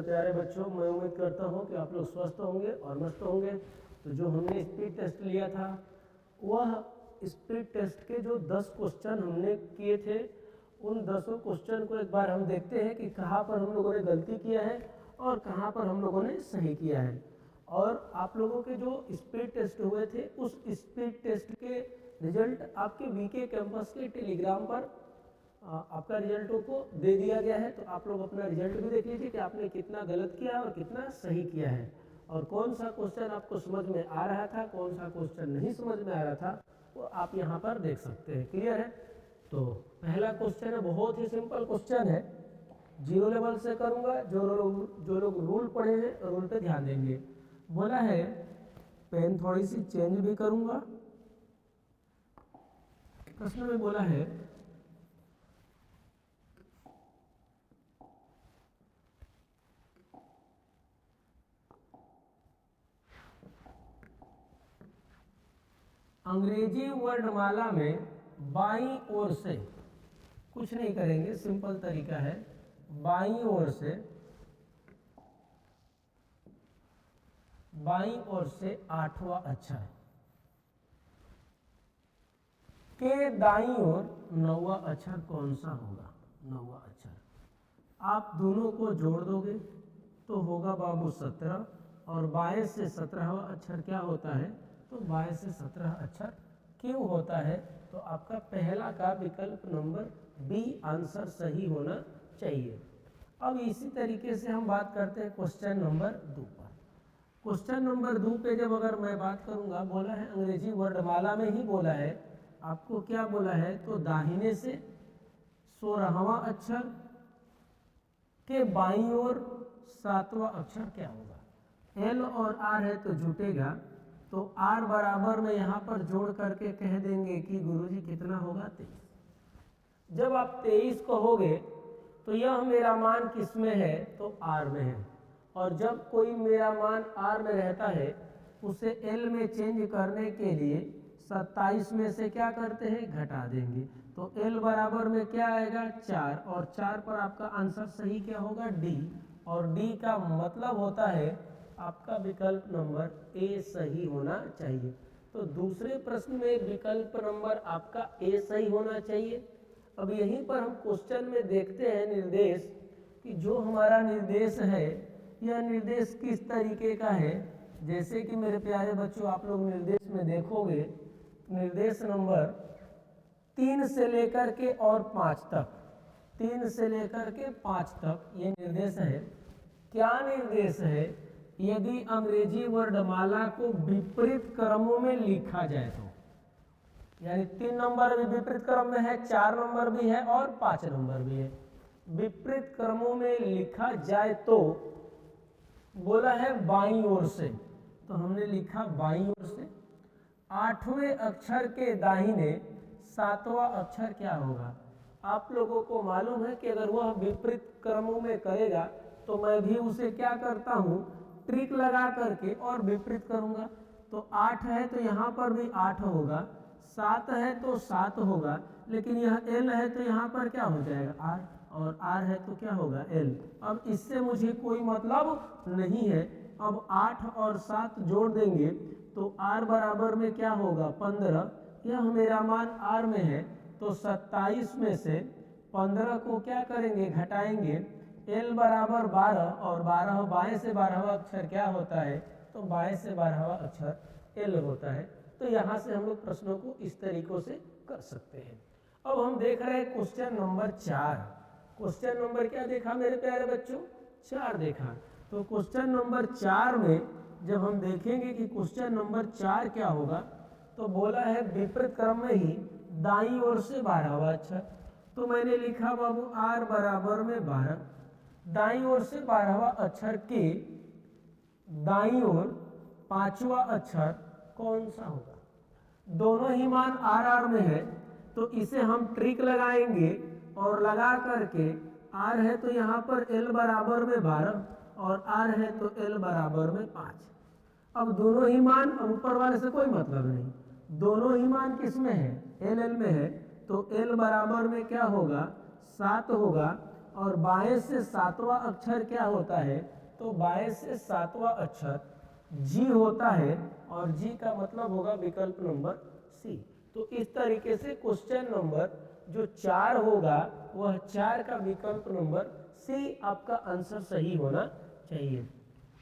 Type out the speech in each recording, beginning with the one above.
प्यारे बच्चों, मैं उम्मीद करता हूँ कि आप लोग स्वस्थ होंगे और मस्त होंगे। तो जो हमने स्पीड टेस्ट लिया था, वह स्पीड टेस्ट के जो 10 क्वेश्चन हमने किए थे, उन 10 क्वेश्चन को एक बार हम देखते हैं कि कहाँ पर हम लोगों ने गलती किया है और कहाँ पर हम लोगों ने सही किया है। और आप लोगों के जो स्पीड टेस्ट हुए थे, उस स्पीड टेस्ट के रिजल्ट आपके वीके कैंपस के टेलीग्राम पर आपका रिजल्टों को दे दिया गया है। तो आप लोग अपना रिजल्ट भी देख लीजिए कि आपने कितना गलत किया है और कितना सही किया है, और कौन सा क्वेश्चन आपको समझ में आ रहा था, कौन सा क्वेश्चन नहीं समझ में आ रहा था, वो आप यहाँ पर देख सकते हैं। क्लियर है? तो पहला क्वेश्चन है, बहुत ही सिंपल क्वेश्चन है, 0 लेवल से करूँगा। जो लोग रूल पढ़े हैं रूल पे ध्यान देंगे। बोला है, पेन थोड़ी सी चेंज भी करूँगा। प्रश्न में बोला है, अंग्रेजी वर्णमाला में बाईं ओर से, कुछ नहीं करेंगे, सिंपल तरीका है, बाईं ओर से 8वां अक्षर के दाईं ओर 9वां अक्षर कौन सा होगा? 9वां अक्षर आप दोनों को जोड़ दोगे तो होगा बाबू 17, और 22 से 17वां अक्षर क्या होता है? तो 22 से 17 अक्षर क्यों होता है? तो आपका पहला का विकल्प नंबर बी आंसर सही होना चाहिए। अब इसी तरीके से हम बात करते हैं क्वेश्चन नंबर 2 पर। क्वेश्चन नंबर 2 पे जब अगर मैं बात करूंगा, बोला है अंग्रेजी वर्णमाला में ही बोला है, आपको क्या बोला है? तो दाहिने से 16वां अक्षर के बाईं ओर 7वां अक्षर क्या होगा? एल और आर है तो जुटेगा, तो आर बराबर में यहाँ पर जोड़ करके कह देंगे कि गुरुजी कितना होगा? 23। जब आप 23 कहोगे तो यह मेरा मान किस में है? तो आर में है। और जब कोई मेरा मान आर में रहता है, उसे एल में चेंज करने के लिए 27 में से क्या करते हैं? घटा देंगे। तो एल बराबर में क्या आएगा? 4, और 4 पर आपका आंसर सही क्या होगा? डी। और डी का मतलब होता है आपका विकल्प नंबर ए सही होना चाहिए। तो दूसरे प्रश्न में विकल्प नंबर आपका ए सही होना चाहिए। अब यहीं पर हम क्वेश्चन में देखते हैं निर्देश, कि जो हमारा निर्देश है, यह निर्देश किस तरीके का है। जैसे कि मेरे प्यारे बच्चों, आप लोग निर्देश में देखोगे, निर्देश नंबर 3 से लेकर के और 5 तक, 3 से लेकर के 5 तक ये निर्देश है। क्या निर्देश है? यदि अंग्रेजी वर्णमाला को विपरीत क्रमों में लिखा जाए तो, यानी 3 नंबर भी विपरीत क्रम में है, 4 नंबर भी है और 5 नंबर भी है, विपरीत क्रमों में लिखा जाए तो बोला है बाईं ओर से, तो हमने लिखा बाईं ओर से। 8वें अक्षर के दाहिने 7वां अक्षर क्या होगा? आप लोगों को मालूम है कि अगर वह विपरीत क्रमों में करेगा तो मैं भी उसे क्या करता हूँ? ट्रिक लगा करके और विपरीत करूंगा। तो 8 है तो यहाँ पर भी 8 होगा, 7 है तो 7 होगा, लेकिन यह एल है तो यहाँ पर क्या हो जाएगा? आर, और आर है तो क्या होगा? एल। अब इससे मुझे कोई मतलब नहीं है। अब 8 और 7 जोड़ देंगे तो आर बराबर में क्या होगा? 15। यह मेरा मान आर में है, तो 27 में से 15 को क्या करेंगे? घटाएंगे। एल बराबर 12, और 12 22 से 12वां अक्षर क्या होता है? तो 22 से 12वां अक्षर एल होता है। तो यहाँ से हम लोग प्रश्नों को इस तरीकों से कर सकते हैं। अब हम देख रहे हैं क्वेश्चन नंबर 4। क्वेश्चन नंबर क्या देखा मेरे प्यारे बच्चों? 4 देखा। तो क्वेश्चन नंबर 4 में जब हम देखेंगे कि क्वेश्चन नंबर 4 क्या होगा, तो बोला है विपरीत क्रम में ही दाईं ओर से 12वां अक्षर। तो मैंने लिखा बाबू आर बराबर में 12, दाईं ओर से 12वां अक्षर के दाईं ओर 5वां अक्षर कौन सा होगा? दोनों ही मान आर आर में है, तो इसे हम ट्रिक लगाएंगे और लगा करके, आर है तो यहाँ पर एल बराबर में 12 और आर है तो एल बराबर में 5। अब दोनों ही मान, ऊपर वाले से कोई मतलब नहीं, दोनों ही मान किस में है? एल एल में है, तो एल बराबर में क्या होगा? 7 होगा, और 22 से 7वां अक्षर क्या होता है? तो 22 से 7वां अक्षर जी होता है और जी का मतलब होगा विकल्प नंबर सी। तो इस तरीके से क्वेश्चन नंबर जो 4 होगा वह 4 का विकल्प नंबर सी आपका आंसर सही होना चाहिए।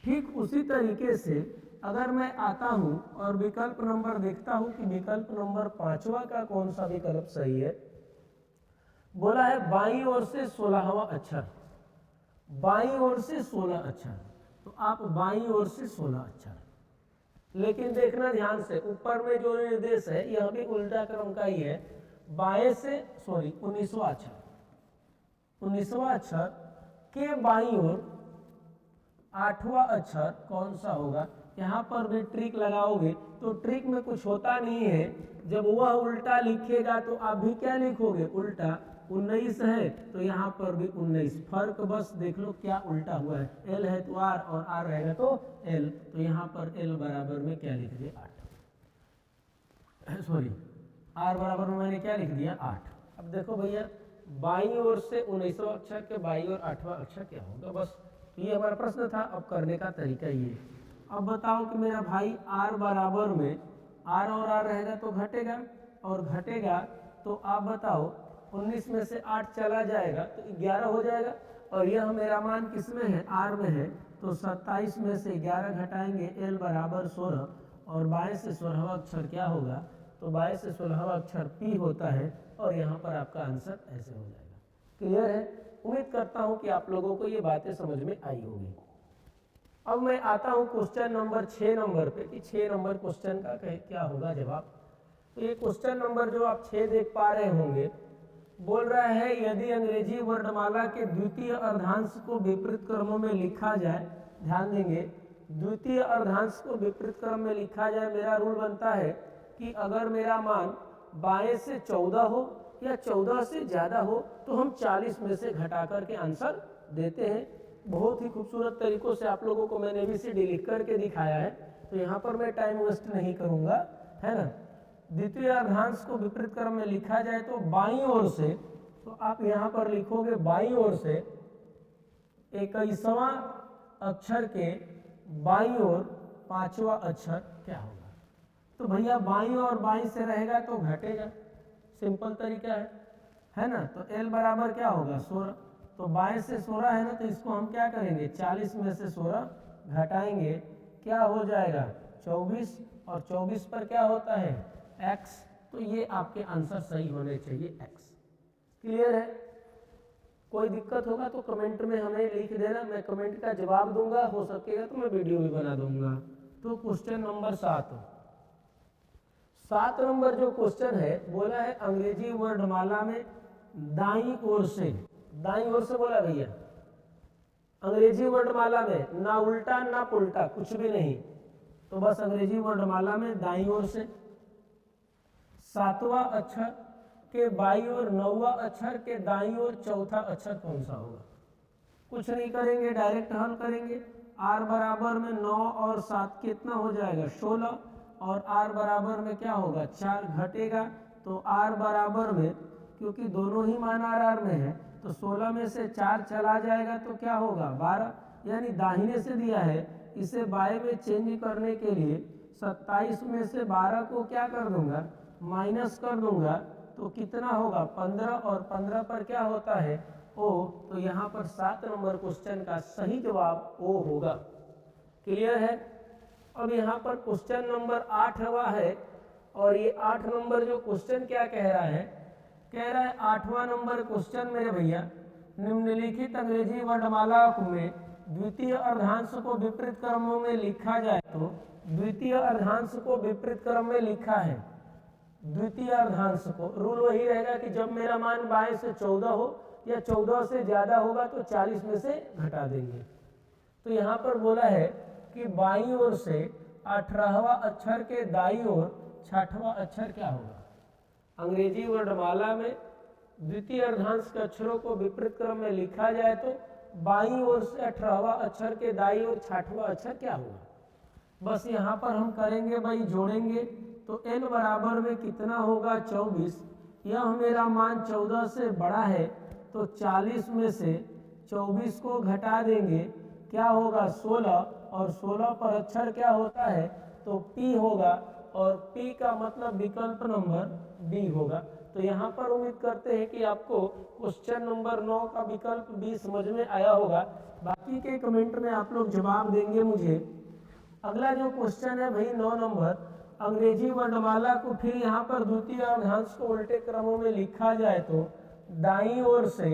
ठीक उसी तरीके से अगर मैं आता हूं और विकल्प नंबर देखता हूं कि विकल्प नंबर 5वां का कौन सा विकल्प सही है। बोला है बाईं ओर से 16वां अक्षर, बाईं ओर से 16 अक्षर, तो आप बाईं ओर से 16 अक्षर, लेकिन देखना ध्यान से ऊपर में जो निर्देश है यह भी उल्टा क्रम का ही है। बाएं से 19वां अक्षर, 19वां अक्षर के बाईं ओर 8वां अक्षर कौन सा होगा। यहाँ पर भी ट्रिक लगाओगे तो ट्रिक में कुछ होता नहीं है, जब वह उल्टा लिखेगा तो आप भी क्या लिखोगे उल्टा। 19 है तो यहाँ पर भी 19, फर्क बस देख लो क्या उल्टा हुआ है, एल है तो आर और आर रहेगा तो एल, तो यहाँ पर एल बराबर में क्या लिख दिया 8, आर बराबर में मैंने क्या लिख दिया 8। अब देखो भैया बाईं ओर से 19वां अक्षर के बाईं ओर 8वां अक्षर क्या होगा, बस ये हमारा प्रश्न था। अब करने का तरीका ये, अब बताओ कि मेरा भाई आर बराबर में आर और आर रहेगा तो घटेगा, और घटेगा तो आप बताओ 19 में से 8 चला जाएगा तो 11 हो जाएगा, और यह मेरा मान किस में है आर में है, तो 27 में से 11 घटाएंगे एल बराबर 16, और 22 से 16वां अक्षर क्या होगा, तो 22 से 16वां अक्षर पी होता है, और यहाँ पर आपका आंसर ऐसे हो जाएगा। क्लियर है? उम्मीद करता हूँ कि आप लोगों को ये बातें समझ में आई होगी। अब मैं आता हूँ क्वेश्चन नंबर 6 नंबर पे कि 6 नंबर क्वेश्चन का क्या होगा जवाब। तो ये क्वेश्चन नंबर जो आप 6 देख पा रहे होंगे, बोल रहा है यदि अंग्रेजी वर्णमाला के द्वितीय अर्धांश को विपरीत क्रमों में लिखा जाए, ध्यान देंगे द्वितीय अर्धांश को विपरीत क्रम में लिखा जाए, मेरा रूल बनता है कि अगर मेरा मान 22 से 14 हो या 14 से ज़्यादा हो तो हम 40 में से घटा करके आंसर देते हैं। बहुत ही खूबसूरत तरीकों से आप लोगों को मैंने ABCD लिख करके दिखाया है, तो यहाँ पर मैं टाइम वेस्ट नहीं करूँगा, है ना। द्वितीय अर्धांश को विपरीत क्रम में लिखा जाए तो बाईं ओर से, तो आप यहाँ पर लिखोगे बाईं ओर से 21वां अक्षर के बाईं ओर 5वां अक्षर क्या होगा। तो भैया बाईं और बाईं से रहेगा तो घटेगा, सिंपल तरीका है ना। तो L बराबर क्या होगा 16, तो 22 से 16 है ना, तो इसको हम क्या करेंगे 40 में से 16 घटाएंगे, क्या हो जाएगा 24, और 24 पर क्या होता है x, तो ये आपके आंसर सही होने चाहिए x। क्लियर है? कोई दिक्कत होगा तो कमेंट में हमें लिख देना, मैं कमेंट का जवाब दूंगा, हो सकेगा तो मैं वीडियो भी बना दूंगा। तो क्वेश्चन नंबर 7 नंबर जो क्वेश्चन है, बोला है अंग्रेजी वर्णमाला में दाईं ओर से, दाईं ओर से बोला भैया अंग्रेजी वर्णमाला में ना उल्टा ना पुल्टा कुछ भी नहीं, तो बस अंग्रेजी वर्णमाला में दाईं ओर से 7वां अक्षर के बाईं ओर 9वां अक्षर के दाईं ओर चौथा अक्षर कौन सा होगा। कुछ नहीं करेंगे, डायरेक्ट हल करेंगे। आर बराबर में 9 और 7 कितना हो जाएगा 16, और आर बराबर में क्या होगा 4 घटेगा, तो आर बराबर में क्योंकि दोनों ही मान आर में है तो 16 में से 4 चला जाएगा तो क्या होगा 12, यानी दाहिने से दिया है, इसे बाएं में चेंज करने के लिए 27 में से 12 को क्या कर दूंगा माइनस कर दूंगा, तो कितना होगा 15, और 15 पर क्या होता है ओ, तो यहाँ पर 7 नंबर क्वेश्चन का सही जवाब ओ होगा। क्लियर है? अब यहाँ पर क्वेश्चन नंबर 8वां है, और ये 8 नंबर जो क्वेश्चन क्या कह रहा है, कह रहा है 8वां नंबर क्वेश्चन मेरे भैया, निम्नलिखित अंग्रेजी वर्णमाला में द्वितीय अर्धांश को विपरीत क्रमों में लिखा जाए, तो द्वितीय अर्धांश को विपरीत क्रम में लिखा है, द्वितीय अर्धांश को रूल वही रहेगा कि जब मेरा मान 22 से 14 हो या 14 से ज्यादा होगा तो 40 में से घटा देंगे। तो यहाँ पर बोला है कि बाईं ओर से 18वां अक्षर के दाईं ओर 6वां अक्षर क्या होगा। अंग्रेजी वर्णमाला में द्वितीय अर्धांश के अक्षरों को विपरीत क्रम में लिखा जाए तो बाईं ओर से 18वां अक्षर के दाईं ओर 6वां अक्षर क्या होगा। बस यहाँ पर हम करेंगे भाई, जोड़ेंगे, तो n बराबर में कितना होगा 24, यह मेरा मान 14 से बड़ा है तो 40 में से 24 को घटा देंगे, क्या होगा 16, और 16 पर अक्षर क्या होता है तो P होगा, और P का मतलब विकल्प नंबर B होगा। तो यहाँ पर उम्मीद करते हैं कि आपको क्वेश्चन नंबर 9 का विकल्प B समझ में आया होगा। बाकी के कमेंट में आप लोग जवाब देंगे मुझे। अगला जो क्वेश्चन है भाई 9 नंबर, अंग्रेजी वर्णमाला को फिर यहाँ पर द्वितीय अर्धांश को उल्टे क्रमों में लिखा जाए तो दाईं ओर से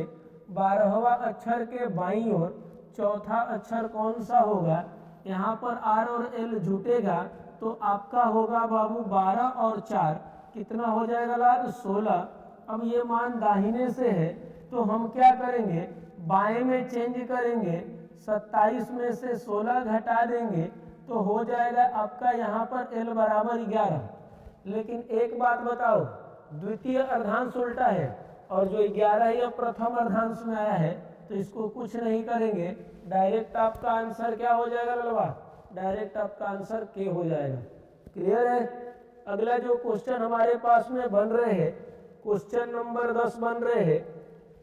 12वां अक्षर के बाईं ओर चौथा अक्षर कौन सा होगा। यहाँ पर R और L जुटेगा तो आपका होगा बाबू 12 और 4 कितना हो जाएगा लाल 16। अब ये मान दाहिने से है तो हम क्या करेंगे, बाएं में चेंज करेंगे, 27 में से 16 घटा देंगे तो हो जाएगा आपका यहाँ पर L बराबर 11। लेकिन एक बात बताओ, द्वितीय अर्धांश उल्टा है और जो 11 है यह प्रथम अर्धांश में आया है, तो इसको कुछ नहीं करेंगे, डायरेक्ट आपका आंसर क्या हो जाएगा ललवा, डायरेक्ट आपका आंसर के हो जाएगा। क्लियर है। अगला जो क्वेश्चन हमारे पास में बन रहे हैं, क्वेश्चन नंबर 10 बन रहे हैं।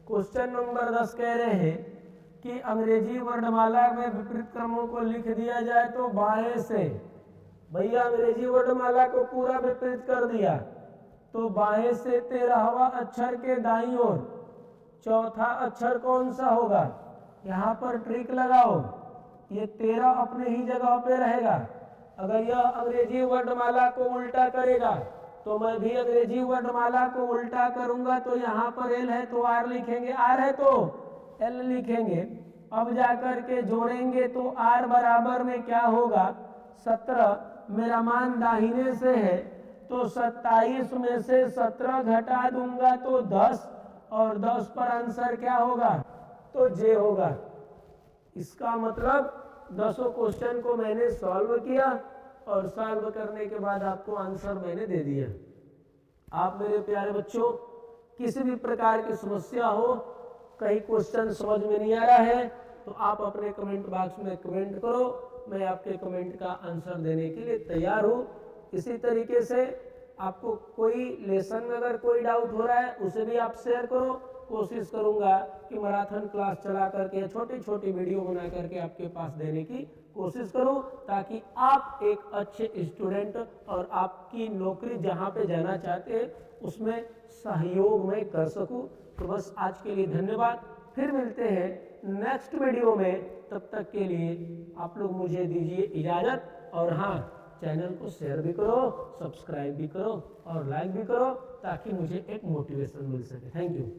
क्वेश्चन नंबर 10 कह रहे हैं कि अंग्रेजी वर्णमाला में विपरीत क्रमों को लिख दिया जाए तो बाएं से, भैया अंग्रेजी वर्णमाला को पूरा विपरीत कर दिया तो बाएं से 13वां अक्षर के दाईं ओर चौथा अक्षर कौन सा होगा। यहाँ पर ट्रिक लगाओ, ये 13 अपने ही जगह पे रहेगा। अगर यह अंग्रेजी वर्णमाला को उल्टा करेगा तो मैं भी अंग्रेजी वर्णमाला को उल्टा करूंगा, तो यहाँ पर L है तो R लिखेंगे, R है तो L लिखेंगे। अब जाकर के जोड़ेंगे तो R बराबर में क्या होगा 17। मेरा मान दाहिने से है तो 27 में से 17 घटा दूंगा तो 10, और 10 पर आंसर क्या होगा तो J होगा। इसका मतलब 10 क्वेश्चन को मैंने सॉल्व किया और सॉल्व करने के बाद आपको आंसर मैंने दे दिया। आप मेरे प्यारे बच्चों, किसी भी प्रकार की समस्या हो, कहीं क्वेश्चन समझ में नहीं आ रहा है तो आप अपने कमेंट बॉक्स में कमेंट करो, मैं आपके कमेंट का आंसर देने के लिए तैयार हूँ। इसी तरीके से आपको कोई लेसन में अगर कोई डाउट हो रहा है उसे भी आप शेयर करो। कोशिश करूंगा कि मैराथन क्लास चला करके छोटी छोटी वीडियो बना करके आपके पास देने की कोशिश करूं, ताकि आप एक अच्छे स्टूडेंट और आपकी नौकरी जहां पे जाना चाहते हैं उसमें सहयोग में कर सकूं। तो बस आज के लिए धन्यवाद, फिर मिलते हैं नेक्स्ट वीडियो में। तब तक के लिए आप लोग मुझे दीजिए इजाज़त, और हाँ, चैनल को शेयर भी करो, सब्सक्राइब भी करो और लाइक भी करो, ताकि मुझे एक मोटिवेशन मिल सके। Thank you.